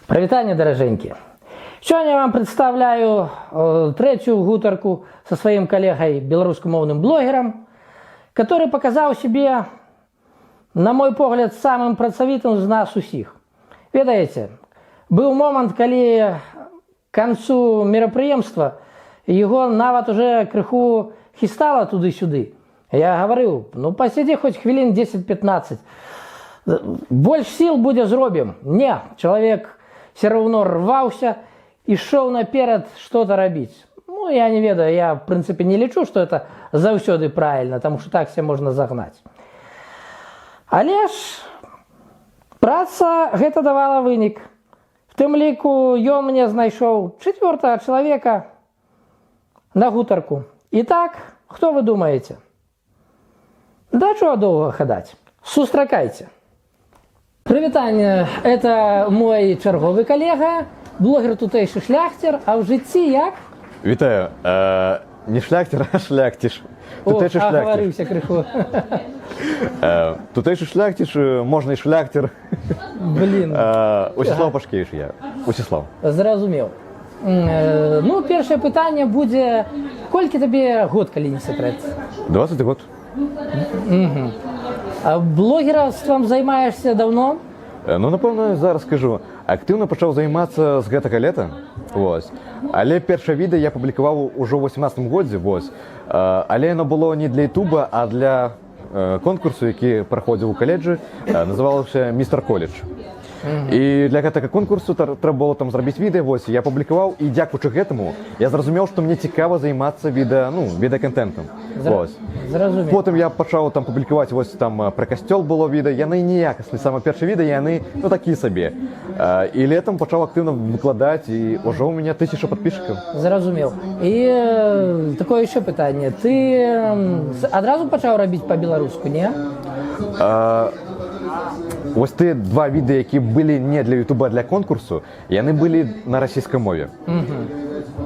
Привітання, дороженькі! Сьогодні я вам представляю третью гутарку со своим коллегой, белорусскомовным блогером, который показал себе, на мой погляд, самым працавітым з нас усіх. Ведаеце, быў момант, калі к концу мерапрыемства его нават уже крыху хістала туды-сюды. Я говорил, ну посиди хоть хвилин 10-15, больше сил будзе зробім. Не, человек все равно рвался и шел наперед что-то рабіць. Ну, я не ведаю, я в принципе не лічу, что это заўсёды правильно, потому что так все можно загнать. Але ж праца гэта давала вынік. В тым ліку ён мне знайшоў четвертого человека на гутарку. Итак, кто вы думаете? Да чего долго ходать? Сустракайте. Привітання, это мой черговый коллега, блогер тутэйшы шляхтер, а в житті як? Вітаю, не шляхтер, а шляхтиш. Тутэйшы шляхтиш. Оговорився криху. Тутэйшы шляхтиш, можна і шляхтер. Блін. Усіслав Пашкевич я, Усіслав. Зразумеў. Ну, першае пытанне будзе, колькі табе год, калі не секрет? 20 год. Угу. А блогерствам займаешься давно? Ну, напэўна, зараз скажу. Актыўна пачаў займацца з гэтага лета. Вось. Але першае відэа я публікаваў ужо ў 18 годзе. Вось. Але яно было не для Ютуба, а для конкурсу, які праходзіў у каледжы. Называлася «Містер Колледж». І для гэтага конкурсу трэба было там зрабіць відэа, вось, я публікаваў, і дзякуючы гэтаму я зразумеў, што мне цікава займацца відэаконтентам. Зразумеў. Потым я пачаў там публікаваць, вось там пра касцёл было відэа, яны неякасныя, самае першае відэа, яны такія сабе. І летом пачаў актыўна выкладаць, і ўжо ў мяне 1000 падпісчыкаў. Зразумеў. І такое яшчэ пытанне, ты адразу пачаў рабіць па-беларуску, не? Вось тыя два відэа, які былі не для Ютуба, а для конкурсу, яны былі на расійскай мове.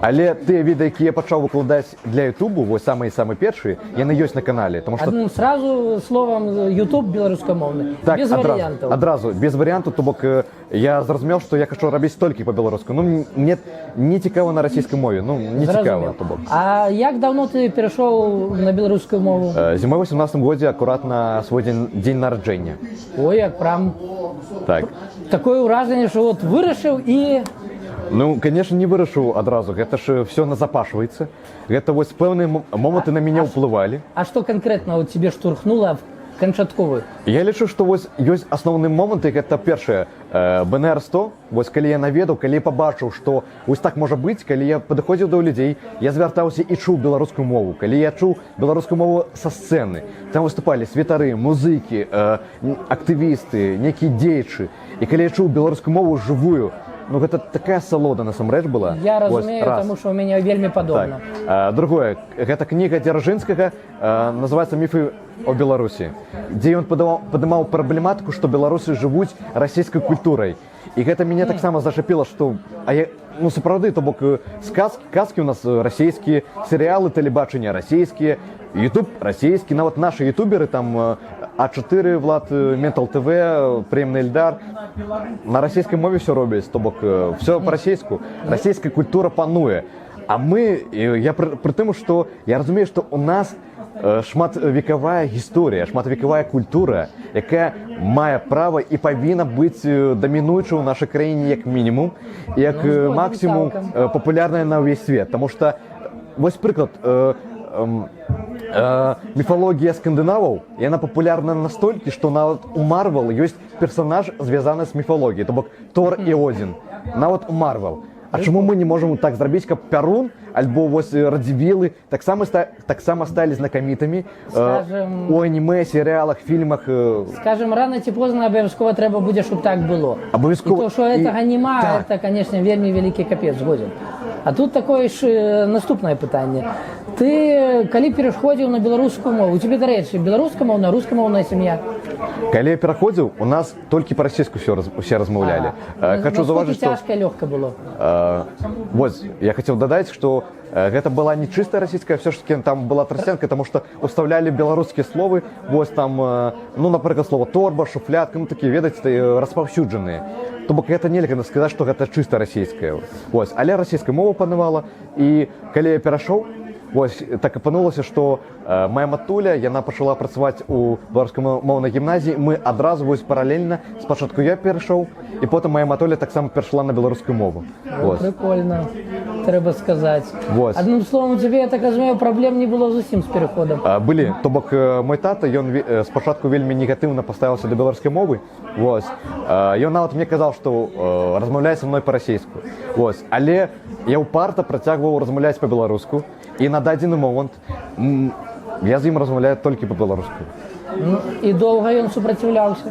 Але тыя відэа, які я пачаў выкладаць для Ютубу, вось самыя першыя, яны ёсць на канале. Одним сразу словом Ютуб беларускамоўны, так, без варыянтаў. Адразу, без варыянту, то бок я зразумеў, што я хачу рабіць толькі па-беларуску. Ну, мне не цікава на расійскай мове, ну, не цікава, то бок. А як даўно ты перайшоў на беларускую мову? Зімой 18 годзе, акурат на свой дзень нараджэння. Ой, як прям... Так. Такое ўражанне, што вот вырашыў і... Ну, конечно, не вырашыў адразу, гэта ж все назапашваецца. Гэта вось пэўныя моманты на мяне ўплывалі. А што канкрэтна вот тебе штурхнула канчатковы? Я лічу, што вось ёсць асноўныя моманты, гэта першае, БНР-100, вось калі я наведаў, калі я пабачыў, што вось так можа быць, калі я падыходзіў да людзей, я звяртаўся і чуў беларускую мову. Калі я чуў беларускую мову са сцэны, там выступалі святары, музыкі, актывісты, некія дзеячы. І калі я чуў беларускую мову жывую, ну, гэта такая салода насамрэч была. Я разумею, тому што ў мяне вельмі падобна. Так. Другое, гэта кніга Дзяржынскага, называецца «Міфы о Беларусі», дзе ён падымаў праблематыку, што беларусы жывуць расійскай культурай. І гэта мяне таксама зачапіла, што ну, сапраўды, то бок сказкі у нас расійскія, серыялы тэлебачання расійскія, Ютуб расійскі, нават нашы ютуберы, там А4, Влад, Ментал ТВ, Приемный Эльдар, на расійскай мове все робяць, то бок все па-расійску, расійская культура пануе. А мы, я пры тым, што я разумею, што у нас шматвекавая гісторыя, шматвекавая культура, якая мае права і павінна быць дамінуючай у нашай краіне як мінімум, як максімум папулярная на ўвесь свет. Таму што, вось прыклад, міфалогія скандынаваў, яна папулярна настолькі, што нават у Марвел ёсць персанаж, звязаны з міфалогіяй, то бок Тор і Одзін, нават у Марвел. А чаму мы не можам так зрабіць, каб Пярун альбо вось Радзівілы таксама сталі знакамітымі у аніме, серыялах, фільмах? Скажем, рано ці позна абавязкова трэба будзе, щоб так было. Абавязкова. І то, що гэтага няма, это, конечно, вельмі вялікі капец, згоден. А тут такое ж наступнае пытанне. Ты, калі пераходзіў на беларускую мову, у тебе, дарэчы, беларускамоўная, рускамоўная сям'я? Калі я пераходзіў, у нас толькі па-расійску усе размаўлялі. Хочу заўважыць, што... Цяжка, лёгка было? Вось, я хацеў дадаць, што гэта была не чыстая расійская, все ж таки там была трасянка, потому что уставляли беларускія словы, вось там, ну, напрыклад, слово торба, шуфлятка, ну, такія, ведаеце, распаўсюджаныя. То бок гэта нельга сказаць, што гэта чыста расійская. Вось, але расійская мова панавала, і калі я перайшоў, вось так апынулася, што моя матуля, яна пачала працаваць у беларускамоўнай гімназіі. Мы адразу вось паралельна, спачатку я перайшоў, і потым моя матуля таксама перайшла на беларускую мову. Вось. Прикольно, треба сказаць. Вось. Адным словом, у цябе, я так разумею, праблем не было зусім з пераходам. Былі, то бок мой тата, ён спачатку вельмі негатыўна паставіўся да беларускай мовы. Вось. Ён нават мне казаў, што размаўляе са мной па-расейску. Вось. Але я ўпарта працягваў размаўляць па-беларуску, і на дадзены момант я з ім размаўляю толькі па-беларуску. Ну, і доўга ён супраціўляўся?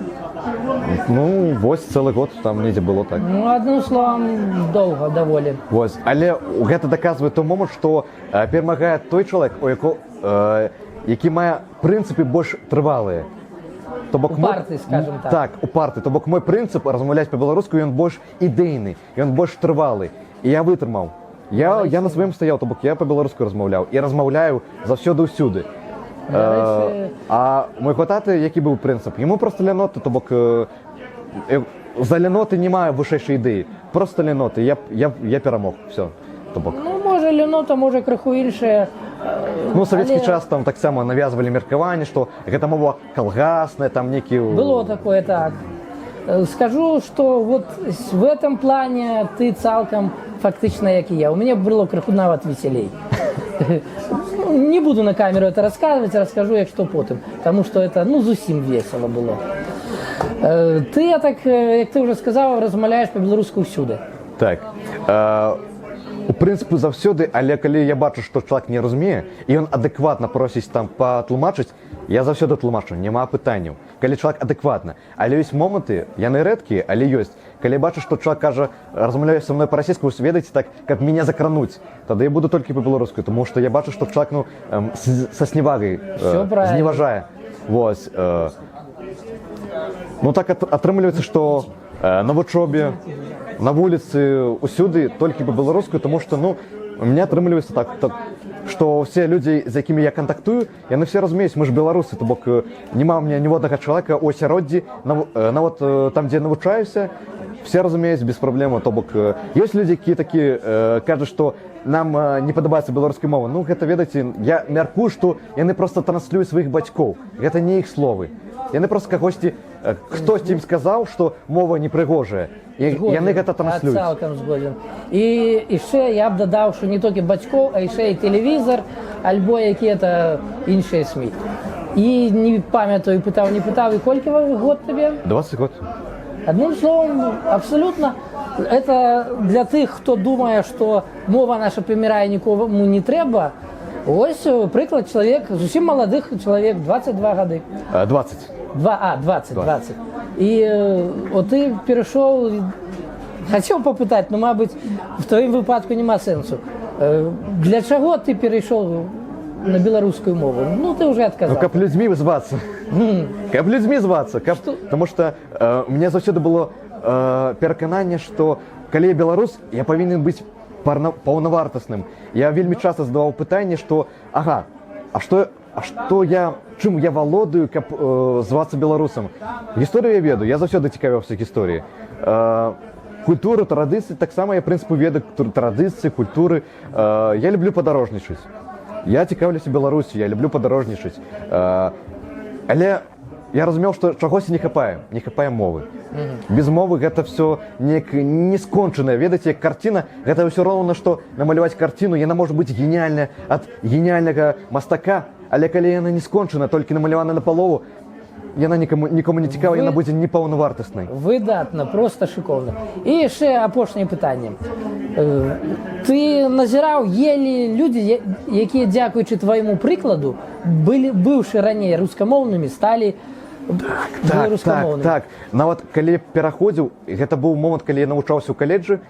Ну, вось цэлы год там недзе было так. Ну, адным словам, доўга даволі. Вось. Але гэта даказвае той момант, што перамагае той чалавек, які мае прынцыпы больш трывалыя. То бок Упарты, скажем так. Так, упарты. То бок мой прынцып размаўляць па-беларуску, ён больш ідэйны, ён больш трывалы. І я вытрымаў. Я на сваім стаяў, то бок я па-беларуску размаўляў і размаўляю заўсёды ўсюды. А мой тата, які быў прынцып, яму проста ляноты, то бок за ляноты не маю вышэйшай ідэі. Проста ляноты, я перамог, все. То бок. Ну, можа лянота, можа крыху іншае. Ну, савецкі час там таксама навязвалі меркаванне, што гэта мова калгасная, там некі... Было такое, так. Скажу, что вот в этом плане ты цалком фактично, як и я. У меня было крыху нават веселей. Не буду на камеру это рассказывать, расскажу, як что потым. Потому что это, ну, зусім весело было. Ты, я так, як ты уже сказал, размаўляешь по-беларуску ўсюды. Так. У прынцыпу заўсёды, але калі я бачу, што чалавек не разумее, і ён адэкватна просіць там патлумачыць, я заўсёды тлумачу, няма пытанняў. Калі чалавек адэкватна. Але ёсць моманты, яны рэдкія, але ёсць. Калі я бачу, што чалавек кажа, размаўляе са мной па-расійску, ведаеце, так, каб мяне закрануць, тады я буду толькі па-беларуску, тому што я бачу, што чалавек, ну, са сневагай зневажае. Вось. Ну так атрымліваецца, што на вучобе, на вуліцы, усюды толькі па-беларуску, тому што, ну, у меня атрымліваецца так, што ўсе людзі, з якімі я кантактую, яны все разумеюць, мы ж беларусы, то бок няма ў мяне ніводнага чалавека ў асяроддзі, нават там, дзе навучаюся, все разумеюць без праблем, то бок ёсць людзі, які такі кажуць, што нам не падабаецца беларуская мова. Ну, гэта, ведаеце, я мяркую, што яны проста транслююць сваіх бацькоў, гэта не іх словы. Яны проста кагосьці, хтосьці ім сказаў, што мова непрыгожая, і яны гэта транслююць. Цалкам згоден. І яшчэ я б дадаў, што не толькі бацькоў, а яшчэ і тэлевізор, альбо якія-то іншыя СМІ. І не памятаю, пытаў, не пытаў, і колькі год табе? 20 год. Одним словом, абсолютно, это для тых, хто думае, што мова наша прымірае, нікому не трэба. Ось прыклад, чалавек, зусім маладых чалавек, 22 гады. 20. 20. І от ты перайшоў, хацеў папытаць, но, мабыць, в твоім выпадку няма сэнсу. Для чаго ты перайшоў на беларускую мову? Ну, ты уже адказаў. Ну, каб людзьмі звацца. Каб людзьмі звацца. Таму што у мяне заўсёды было перакананне, што калі я беларус, я павінен быць паўнавартасным. Я вельмі часта задаваў пытанне, што ага, а што я, чым я валодаю, каб звацца беларусам? Гісторыю я ведаю, я заўсёды цікавіўся гісторыяй. Культуру, традыцыі, таксама я прынцыпу ведаю традыцыі, культуры. Я люблю падарожнічаць. Я цікаўлюся Беларусі, я люблю падарожнічаць. Але я разумеў, што чагось не хапае мовы. Без мовы гэта все не скончанае. Ведаеце, як карціна, гэта ўсё роўна, што намаляваць карціну, яна можа быць геніяльная ад геніяльнага мастака, але калі яна не скончана, толькі намалявана на палову, яна нікому не цікава, яна будзе непаўнавартаснай. Выдатна, просто шыкоўна. І яшчэ апошняе пытанне. Ты назіраў, елі людзі, якія, дзякуючы твайму прыкладу, быўшы раней рускамоўнымі, сталі беларускамоўнымі. Так. Нават калі пераходзіў, гэта быў момант, калі я навучаўся ў каледжы,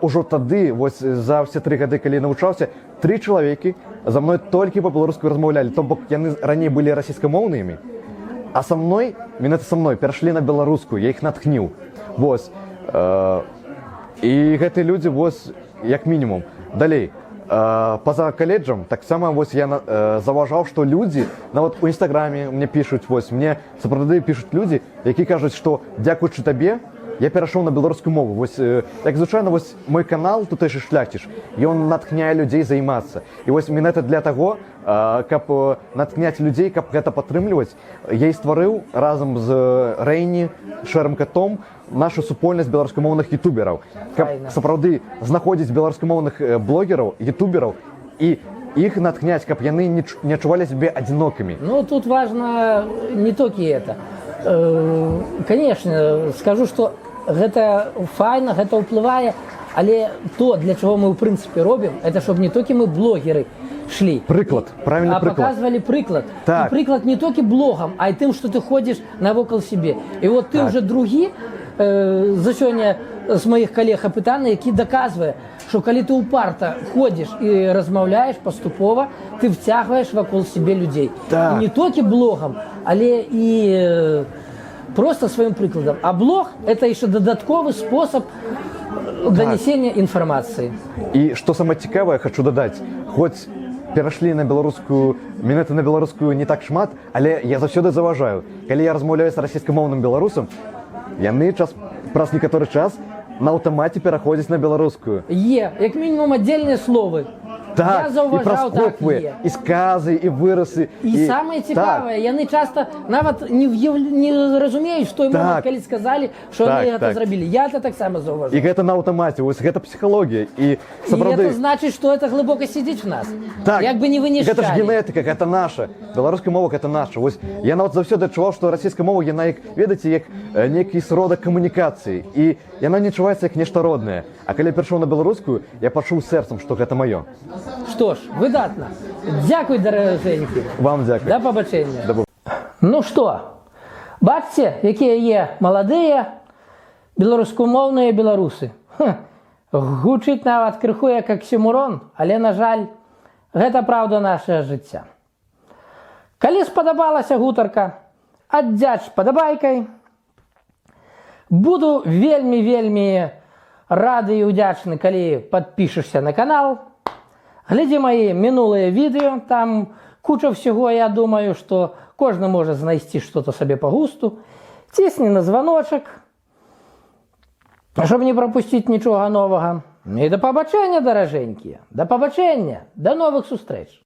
ужо тады, вось за ўсе 3 гады, калі я навучаўся, 3 чалавекі за мной толькі па-беларуску размаўлялі, то бок яны раней былі расійскамоўнымі, а са мной, менавіта са мной, перайшлі на беларускую, я іх натхніў. Вось. І гэтыя людзі, вось, як мінімум. Далей, па-за каледжам, таксама вось я заўважаў, што людзі, нават у інстаграме мне пішуць, вось, мне сапраўды пішуць людзі, які кажуць, што дзякуючы табе я перайшоў на беларускую мову. Вось, як звычайна, вось мой канал «Тутэйшы шляхціш», ён натхняе людзей займацца. І вось менавіта для таго, каб натхняць людзей, каб гэта падтрымліваць, я і стварыў разам з Рэйні, Шэрым Катом нашу супольнасць беларускамоўных ютубераў. Каб сапраўды знаходзіць беларускамоўных блогераў, ютубераў і их натхняць, каб яны не адчувалі сябе адзінокімі. Ну, тут важно не только это. Конечно, скажу, что гэта файна, гэта ўплывае, але то, для чего мы, в принципе, робим, это чтобы не только мы, блогеры, шли. Прыклад, правильный прыклад. Показывали прыклад. Так. И прыклад не только блогом, а и тем, что ты ходишь навокал себе. И вот ты уже другі, за сёння з моих коллег апытаны, які доказвае, что калі ты упарта ходишь и размаўляешь поступово, ты втягиваешь вокруг себе людей. Так. И не только блогом, але и просто своим прикладом. А блог – это еще додатковый способ донесения информации. І што самае цікавае, хочу дадаць, хоць перайшлі на беларускую, менавіта на беларускую не так шмат, але я заўсёды заўважаю, калі я размаўляю з расійскамоўным беларусам, яны праз некаторы час на аўтамаце пераходзяць на беларускую. Як мінімум аддзельныя словы. Так, Я заўважаў, і праскоквае, і сказы, і вырасы. І самае цікавае, яны часта нават не разумеюць, што ім калі сказалі, што яны гэта зрабілі. Я это таксама заўважаю. І гэта на аўтамаце, вось гэта псіхалогія. І это значыць, што это глыбока сидзіць в нас. Так, як бы не вынішчалі. Гэта ж генетыка, гэта наша. Беларуская мова гэта наша. Вось я нават заўсёды адчуваў, што расійская мова, яна як, ведаеце, як нейкі сродак камунікацыі. І яна не адчуваецца як нешта роднае. А калі я перайшоў на беларускую, я пачуў сэрцам, што гэта маё. Что ж, выдатна. Дзякуй, даражэнькі. Вам дзякуй. Да пабачэння. Ну што, бачце, якія є маладыя беларускамоўныя беларусы. Гучыць нават крыху як аксімурон, але, на жаль, гэта праўда нашага жыцця. Калі спадабалася гутарка, аддзяч падабайкай. Буду вельмі рады і ўдзячны, калі падпішешся на канал. Глядзі мои мінулыя відео, там куча всего, я думаю, что кожны можа знайсці что-то себе по густу. Цісні на звоночек, чтобы не пропустить нічога новага. І да пабачэння, даражэнькія, да пабачэння, да новых сустрэч.